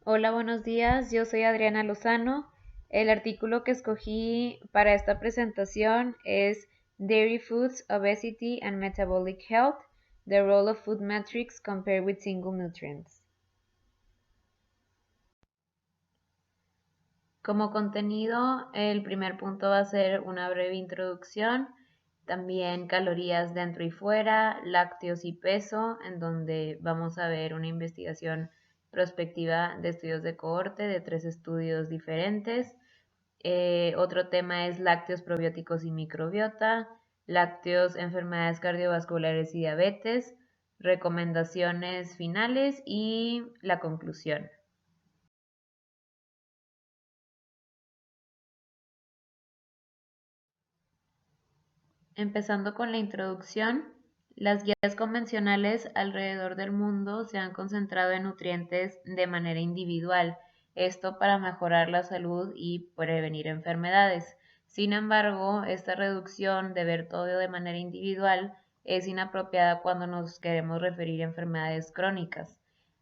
Hola, buenos días. Yo soy Adriana Lozano. El artículo que escogí para esta presentación es Dairy Foods, Obesity and Metabolic Health, The Role of Food Metrics Compared with Single Nutrients. Como contenido, el primer punto va a ser una breve introducción, también calorías dentro y fuera, lácteos y peso, en donde vamos a ver una investigación prospectiva de estudios de cohorte de 3 estudios diferentes. Otro tema es lácteos, probióticos y microbiota, lácteos, enfermedades cardiovasculares y diabetes, recomendaciones finales y la conclusión. Empezando con la introducción, las guías convencionales alrededor del mundo se han concentrado en nutrientes de manera individual, esto para mejorar la salud y prevenir enfermedades. Sin embargo, esta reducción de ver todo de manera individual es inapropiada cuando nos queremos referir a enfermedades crónicas.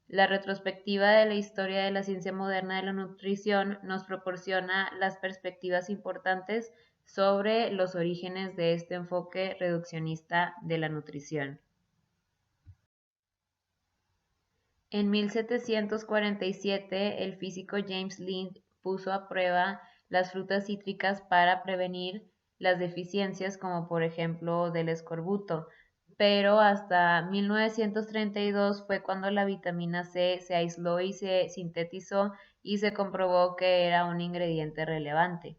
La retrospectiva de la historia de la ciencia moderna de la nutrición nos proporciona las perspectivas importantes sobre los orígenes de este enfoque reduccionista de la nutrición. En 1747, el físico James Lind puso a prueba las frutas cítricas para prevenir las deficiencias como por ejemplo del escorbuto, pero hasta 1932 fue cuando la vitamina C se aisló y se sintetizó y se comprobó que era un ingrediente relevante.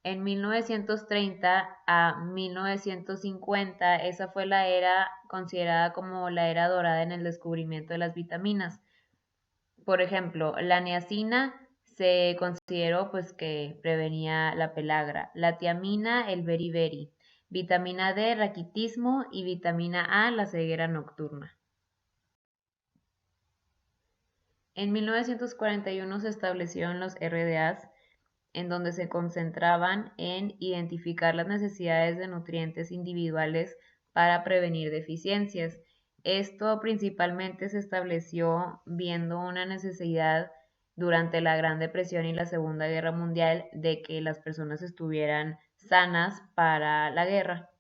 En 1930 a 1950, esa fue la era considerada como la era dorada en el descubrimiento de las vitaminas. Por ejemplo, la niacina se consideró pues que prevenía la pelagra, la tiamina el beriberi, vitamina D raquitismo y vitamina A la ceguera nocturna. En 1941 se establecieron los RDAs en donde se concentraban en identificar las necesidades de nutrientes individuales para prevenir deficiencias. Esto principalmente se estableció viendo una necesidad durante la Gran Depresión y la Segunda Guerra Mundial de que las personas estuvieran sanas para la guerra.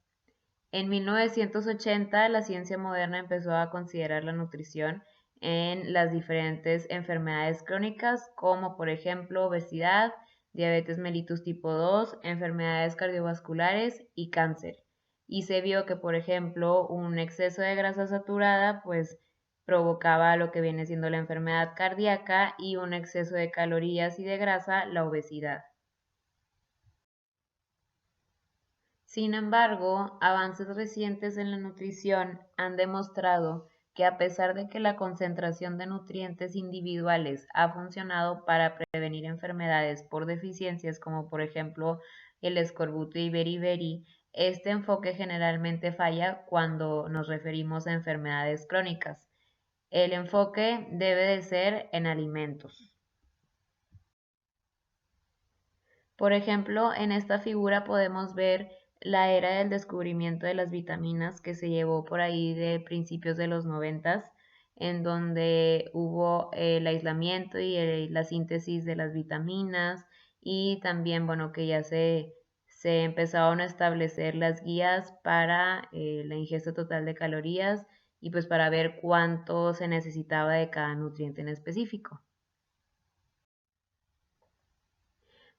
En 1980, la ciencia moderna empezó a considerar la nutrición en las diferentes enfermedades crónicas, como por ejemplo obesidad, diabetes mellitus tipo 2, enfermedades cardiovasculares y cáncer. Y se vio que, por ejemplo, un exceso de grasa saturada, pues provocaba lo que viene siendo la enfermedad cardíaca y un exceso de calorías y de grasa, la obesidad. Sin embargo, avances recientes en la nutrición han demostrado que a pesar de que la concentración de nutrientes individuales ha funcionado para prevenir enfermedades por deficiencias como por ejemplo el escorbuto y beriberi, este enfoque generalmente falla cuando nos referimos a enfermedades crónicas. El enfoque debe de ser en alimentos. Por ejemplo, en esta figura podemos ver la era del descubrimiento de las vitaminas que se llevó por ahí de principios de los 90, en donde hubo el aislamiento y la síntesis de las vitaminas y también, bueno, que ya se empezaron a establecer las guías para la ingesta total de calorías y pues para ver cuánto se necesitaba de cada nutriente en específico.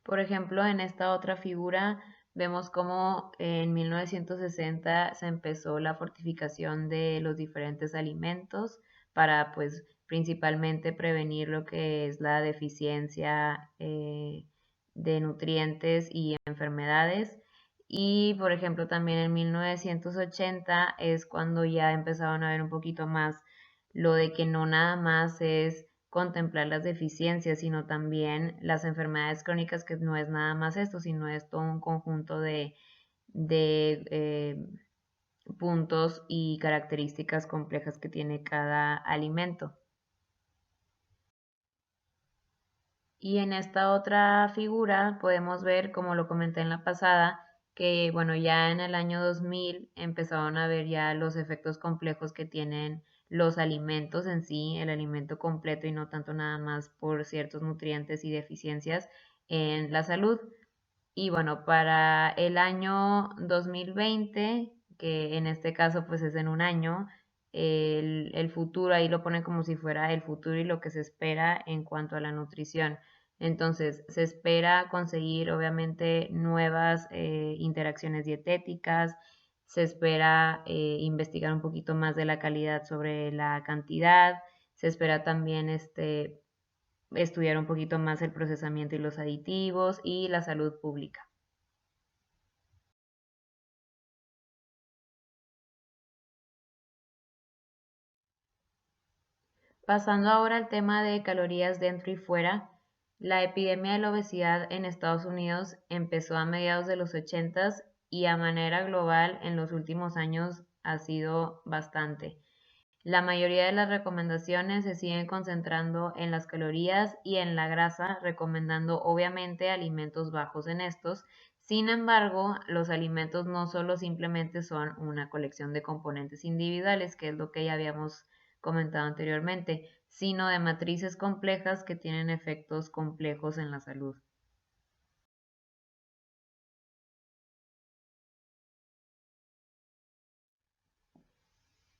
Por ejemplo, en esta otra figura vemos cómo en 1960 se empezó la fortificación de los diferentes alimentos para, pues, principalmente prevenir lo que es la deficiencia de nutrientes y enfermedades. Y, por ejemplo, también en 1980 es cuando ya empezaban a ver un poquito más lo de que no nada más es contemplar las deficiencias, sino también las enfermedades crónicas, que no es nada más esto, sino es todo un conjunto de puntos y características complejas que tiene cada alimento. Y en esta otra figura podemos ver, como lo comenté en la pasada, que bueno, ya en el año 2000 empezaron a ver ya los efectos complejos que tienen los alimentos en sí, el alimento completo y no tanto nada más por ciertos nutrientes y deficiencias en la salud. Y bueno, para el año 2020, que en este caso pues es en un año, el futuro, ahí lo ponen como si fuera el futuro y lo que se espera en cuanto a la nutrición. Entonces, se espera conseguir obviamente nuevas interacciones dietéticas, se espera investigar un poquito más de la calidad sobre la cantidad, se espera también estudiar un poquito más el procesamiento y los aditivos y la salud pública. Pasando ahora al tema de calorías dentro y fuera, la epidemia de la obesidad en Estados Unidos empezó a mediados de los 80 y a manera global en los últimos años ha sido bastante. La mayoría de las recomendaciones se siguen concentrando en las calorías y en la grasa, recomendando obviamente alimentos bajos en estos. Sin embargo, los alimentos no solo simplemente son una colección de componentes individuales, que es lo que ya habíamos comentado anteriormente, sino de matrices complejas que tienen efectos complejos en la salud.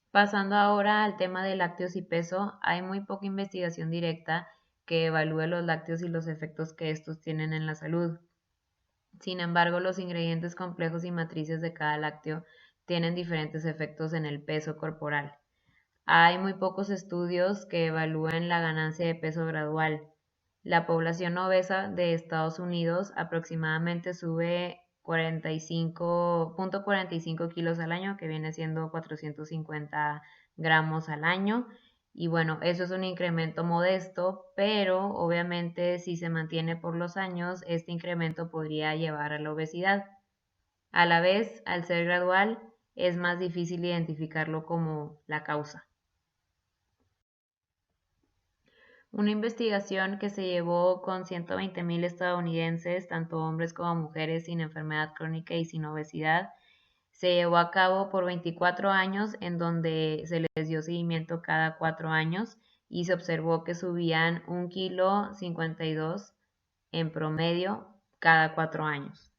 Pasando ahora al tema de lácteos y peso, hay muy poca investigación directa que evalúe los lácteos y los efectos que estos tienen en la salud. Sin embargo, los ingredientes complejos y matrices de cada lácteo tienen diferentes efectos en el peso corporal. Hay muy pocos estudios que evalúen la ganancia de peso gradual. La población obesa de Estados Unidos aproximadamente sube 45.45 kilos al año, que viene siendo 450 gramos al año. Y bueno, eso es un incremento modesto, pero obviamente si se mantiene por los años, este incremento podría llevar a la obesidad. A la vez, al ser gradual, es más difícil identificarlo como la causa. Una investigación que se llevó con 120,000 estadounidenses, tanto hombres como mujeres sin enfermedad crónica y sin obesidad, se llevó a cabo por 24 años en donde se les dio seguimiento cada 4 años y se observó que subían 1,52 kg en promedio cada 4 años.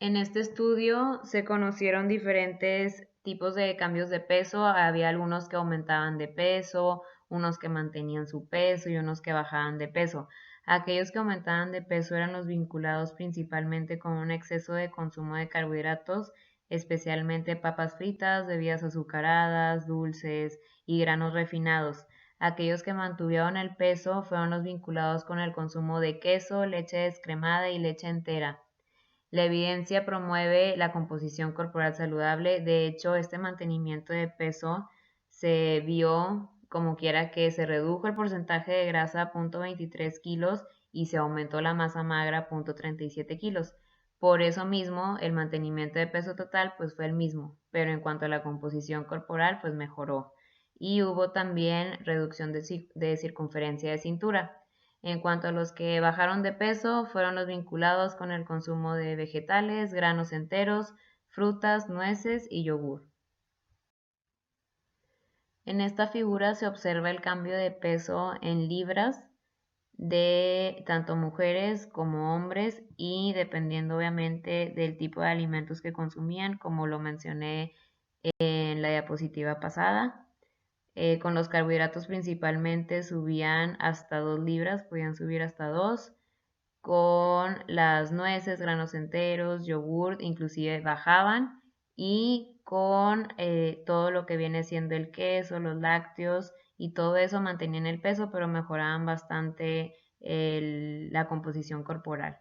En este estudio se conocieron diferentes tipos de cambios de peso. Había algunos que aumentaban de peso, unos que mantenían su peso y unos que bajaban de peso. Aquellos que aumentaban de peso eran los vinculados principalmente con un exceso de consumo de carbohidratos, especialmente papas fritas, bebidas azucaradas, dulces y granos refinados. Aquellos que mantuvieron el peso fueron los vinculados con el consumo de queso, leche descremada y leche entera. La evidencia promueve la composición corporal saludable. De hecho, este mantenimiento de peso se vio como quiera que se redujo el porcentaje de grasa a 0,23 kilos y se aumentó la masa magra a 0,37 kilos. Por eso mismo, el mantenimiento de peso total pues fue el mismo, pero en cuanto a la composición corporal pues mejoró. Y hubo también reducción de circunferencia de cintura. En cuanto a los que bajaron de peso, fueron los vinculados con el consumo de vegetales, granos enteros, frutas, nueces y yogur. En esta figura se observa el cambio de peso en libras de tanto mujeres como hombres y dependiendo obviamente del tipo de alimentos que consumían, como lo mencioné en la diapositiva pasada. Con los carbohidratos principalmente subían hasta 2 libras, podían subir hasta 2. Con las nueces, granos enteros, yogurt, inclusive bajaban y con todo lo que viene siendo el queso, los lácteos y todo eso mantenían el peso, pero mejoraban bastante la composición corporal.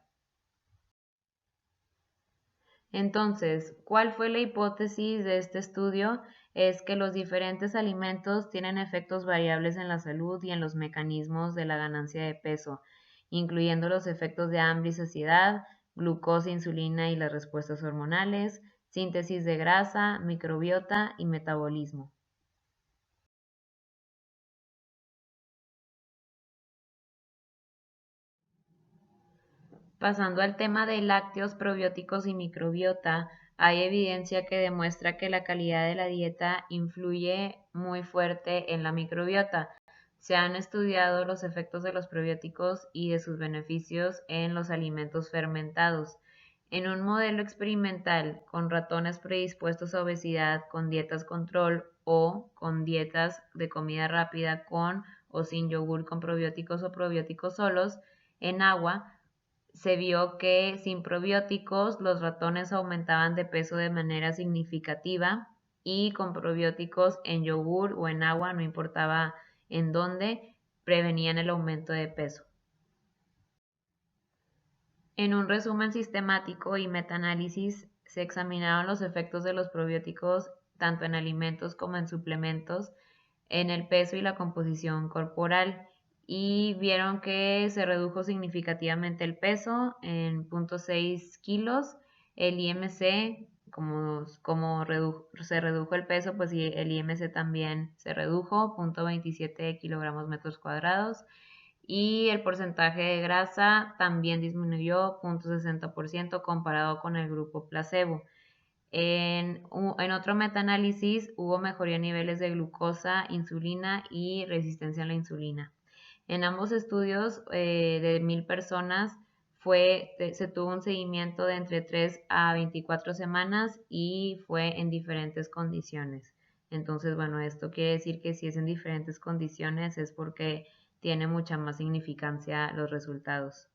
Entonces, ¿cuál fue la hipótesis de este estudio? Es que los diferentes alimentos tienen efectos variables en la salud y en los mecanismos de la ganancia de peso, incluyendo los efectos de hambre y saciedad, glucosa, insulina y las respuestas hormonales, síntesis de grasa, microbiota y metabolismo. Pasando al tema de lácteos, probióticos y microbiota, hay evidencia que demuestra que la calidad de la dieta influye muy fuerte en la microbiota. Se han estudiado los efectos de los probióticos y de sus beneficios en los alimentos fermentados. En un modelo experimental con ratones predispuestos a obesidad con dietas control o con dietas de comida rápida con o sin yogur con probióticos o probióticos solos en agua, se vio que sin probióticos los ratones aumentaban de peso de manera significativa y con probióticos en yogur o en agua, no importaba en dónde, prevenían el aumento de peso. En un resumen sistemático y metaanálisis se examinaron los efectos de los probióticos tanto en alimentos como en suplementos en el peso y la composición corporal y vieron que se redujo significativamente el peso en 0.6 kilos, el IMC, se redujo el peso, pues el IMC también se redujo, 0.27 kilogramos metros cuadrados, y el porcentaje de grasa también disminuyó 0.60% comparado con el grupo placebo. En otro metaanálisis hubo mejoría en niveles de glucosa, insulina y resistencia a la insulina. En ambos estudios de 1000 personas se tuvo un seguimiento de entre 3 a 24 semanas y fue en diferentes condiciones. Entonces, bueno, esto quiere decir que si es en diferentes condiciones es porque tiene mucha más significancia los resultados.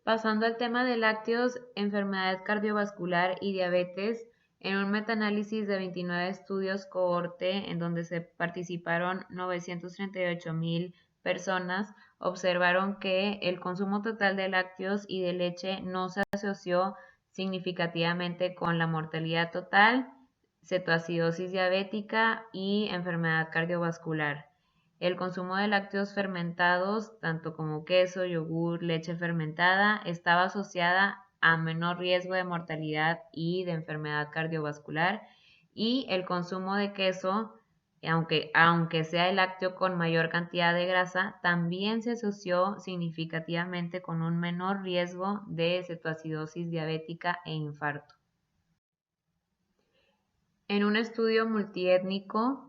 Pasando al tema de lácteos, enfermedad cardiovascular y diabetes, en un metaanálisis de 29 estudios cohorte en donde se participaron 938,000 personas, observaron que el consumo total de lácteos y de leche no se asoció significativamente con la mortalidad total, cetoacidosis diabética y enfermedad cardiovascular. El consumo de lácteos fermentados, tanto como queso, yogur, leche fermentada, estaba asociada a menor riesgo de mortalidad y de enfermedad cardiovascular, y el consumo de queso, aunque sea el lácteo con mayor cantidad de grasa, también se asoció significativamente con un menor riesgo de cetoacidosis diabética e infarto. En un estudio multiétnico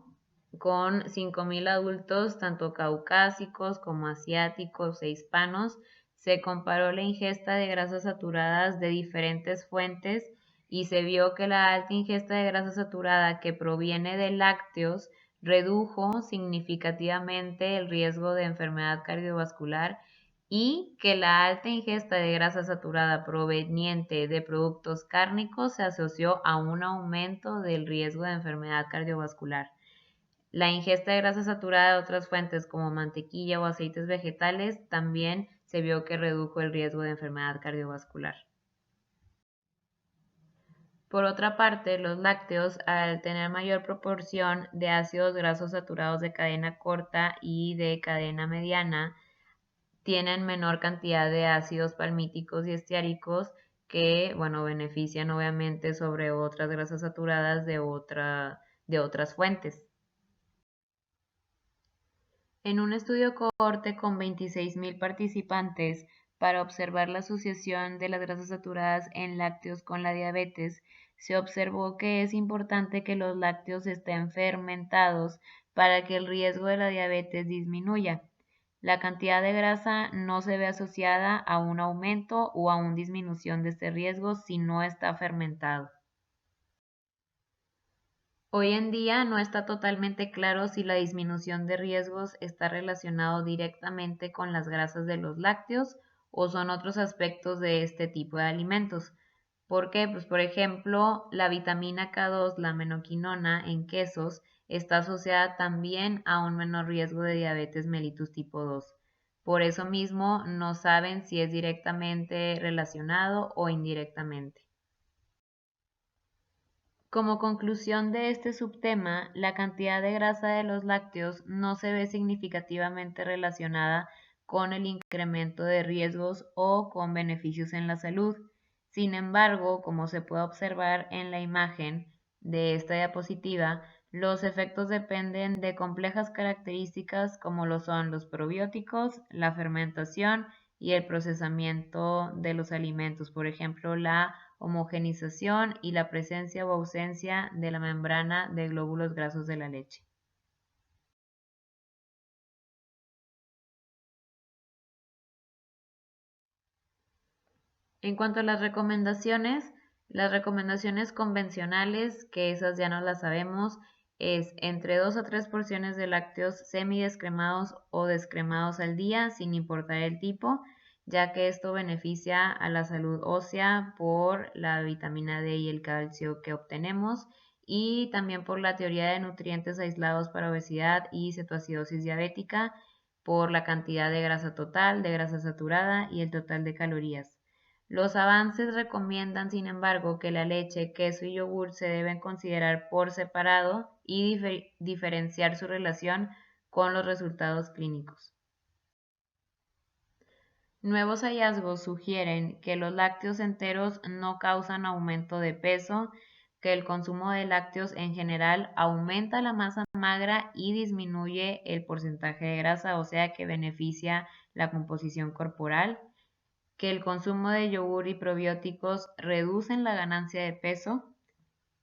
con 5,000 adultos, tanto caucásicos como asiáticos e hispanos, se comparó la ingesta de grasas saturadas de diferentes fuentes y se vio que la alta ingesta de grasa saturada que proviene de lácteos redujo significativamente el riesgo de enfermedad cardiovascular y que la alta ingesta de grasa saturada proveniente de productos cárnicos se asoció a un aumento del riesgo de enfermedad cardiovascular. La ingesta de grasa saturada de otras fuentes como mantequilla o aceites vegetales también se vio que redujo el riesgo de enfermedad cardiovascular. Por otra parte, los lácteos, al tener mayor proporción de ácidos grasos saturados de cadena corta y de cadena mediana, tienen menor cantidad de ácidos palmíticos y esteáricos que, bueno, benefician obviamente sobre otras grasas saturadas de otras fuentes. En un estudio cohorte con 26,000 participantes para observar la asociación de las grasas saturadas en lácteos con la diabetes, se observó que es importante que los lácteos estén fermentados para que el riesgo de la diabetes disminuya. La cantidad de grasa no se ve asociada a un aumento o a una disminución de este riesgo si no está fermentado. Hoy en día no está totalmente claro si la disminución de riesgos está relacionado directamente con las grasas de los lácteos o son otros aspectos de este tipo de alimentos. ¿Por qué? Pues por ejemplo, la vitamina K2, la menoquinona en quesos, está asociada también a un menor riesgo de diabetes mellitus tipo 2. Por eso mismo no saben si es directamente relacionado o indirectamente. Como conclusión de este subtema, la cantidad de grasa de los lácteos no se ve significativamente relacionada con el incremento de riesgos o con beneficios en la salud. Sin embargo, como se puede observar en la imagen de esta diapositiva, Los efectos dependen de complejas características como lo son los probióticos, la fermentación y el procesamiento de los alimentos, por ejemplo, la homogenización y la presencia o ausencia de la membrana de glóbulos grasos de la leche. En cuanto a las recomendaciones convencionales, que esas ya no las sabemos, es entre 2 a 3 porciones de lácteos semidescremados o descremados al día, sin importar el tipo, ya que esto beneficia a la salud ósea por la vitamina D y el calcio que obtenemos y también por la teoría de nutrientes aislados para obesidad y cetoacidosis diabética, por la cantidad de grasa total, de grasa saturada y el total de calorías. Los avances recomiendan, sin embargo, que la leche, queso y yogur se deben considerar por separado y diferenciar su relación con los resultados clínicos. Nuevos hallazgos sugieren que los lácteos enteros no causan aumento de peso, que el consumo de lácteos en general aumenta la masa magra y disminuye el porcentaje de grasa, o sea que beneficia la composición corporal, que el consumo de yogur y probióticos reducen la ganancia de peso,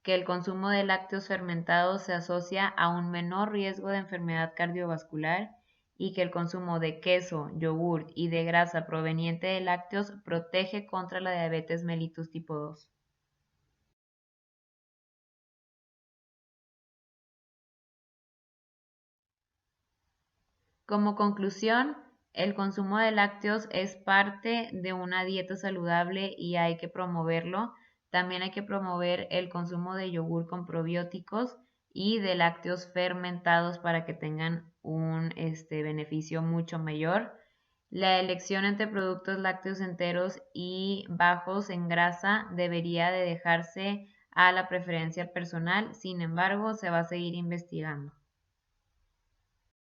que el consumo de lácteos fermentados se asocia a un menor riesgo de enfermedad cardiovascular y que el consumo de queso, yogur y de grasa proveniente de lácteos protege contra la diabetes mellitus tipo 2. Como conclusión, el consumo de lácteos es parte de una dieta saludable y hay que promoverlo. También hay que promover el consumo de yogur con probióticos y de lácteos fermentados para que tengan un beneficio mucho mayor. La elección entre productos lácteos enteros y bajos en grasa debería de dejarse a la preferencia personal, sin embargo, se va a seguir investigando.